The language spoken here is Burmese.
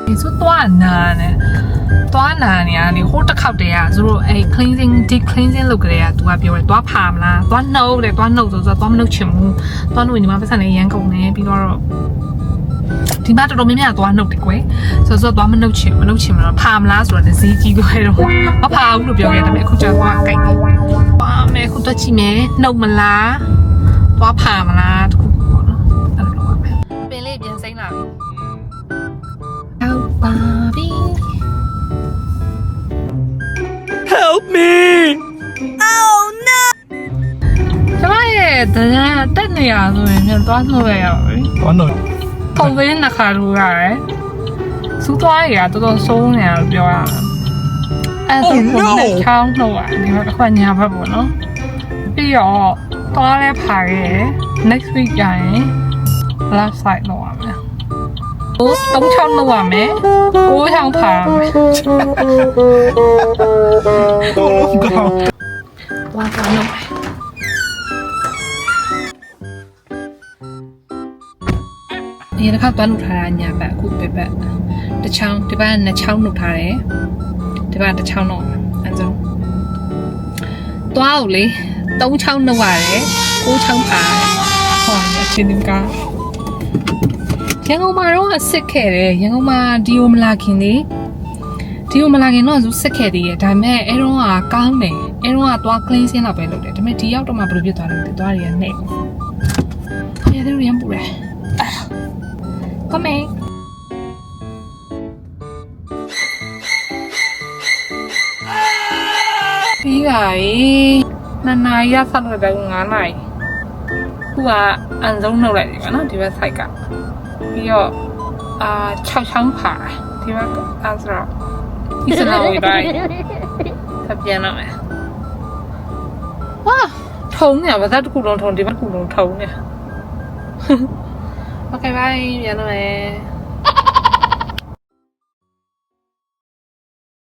你说多难呢？多难呀！你好得靠的呀，如哎 cleansing deep cleansing လုပ်ကြရတူကပြောတယ်တွားဖာမလားတွားနှုတ်တယ်တွားနှုတ်ဆိုတော့တွားမနှုတ်ချင်ဘူးတွားနှုတ်ညီမပတ်စံလေးရမ်းကုန်နေပြီးတော့ဒီမှာတော်တော်များများတွားနှုတ်တယ်ကွယ်ဆိုတော့တွားမနှုတ်ချင်တော့ဖာမလားဆိုတော့ဈေးကြီးသွားတော့မဖာဘူးလို့ပြောခဲ့တယ်အခုကျတော့ကြိုက်တယ်ပါမယ်ခုတော့ကြည့်မယ်နှုတ်မလားတွားဖာမလားတခုပေါ့နော်အဲ့လိုပါမယ်ပင်လေးပြန်စိမ့်လာပြီဟုတ်ပါပြီ Help me! Oh no! ကျမရဲ့တက်နေရဆိုရင်ပြန်သွားနှုတ်ရအောင် One note. ပုံစံနှစ်ခါလိုရတယ်စူးသွားရတော်တော်စိုးနေရလို့ပြောရမှာအဲ့ဒါကိုလည်းချောင်းနှုတ်ရတယ်ဒီမှာတစ်ခါညာဘက်ပေါ့နော်ပြီးတော့သွားလဲဖာရဲ next week ကျရင် left side လောက်ရမယ်3 ချောင်းလောက်ရမယ်9 ချောင်းဖာရမယ်ဝါသွားနှုတ်ဒီတစ်ခါသွားနှုတ်ထားတာညာဘက်အခုဘက်တစ်ချောင်းဒီဘက်နှစ်ချောင်းနှုတ်ထားတယ်ဒီဘက်တစ်ချောင်းနှုတ်အဲဒါသွားကိုလေ3 ချောင်းနှုတ်ရတယ်9 ချောင်းပါဟောရချင်းကရန်ကုန်မှာတော့စစ်ခဲ့တယ်ရန်ကုန်မှာဒီယိုမလာခင်တော့သူစစ်ခဲ့သေးတယ်ဒါပေမဲ့အဲတော့ကကောင်းတယ်အဲတော့ကသွား clean ဆင်းတော့ပဲလုပ်တယ်ဒါပေမဲ့ဒီရောက်တော့မှဘယ်လိုဖြစ်သွားလဲမသိသွားတွေကနှိမ့်တယ်ရတယ်ရမ်းပူတယ် Coming. ပြီးပါပြီ2 နာရီရဆက်လို့တိုင်း9 နာရီခုကအန်ဆုံးနှုတ်လိုက်တယ်ကွာနော်ဒီဘက် side ကပြီးတော့6 ချောင်းဖာဒီဘက်အဲ့ဆိုတော့ဒီစနာဝေးတိုင်းဆက်ပြန်တော့မယ်ဝါထုံနေပါသားတစ်ခုလုံးထုံဒီဘက်တစ်ခုလုံးထုံနေOkay, bye. Ya no es.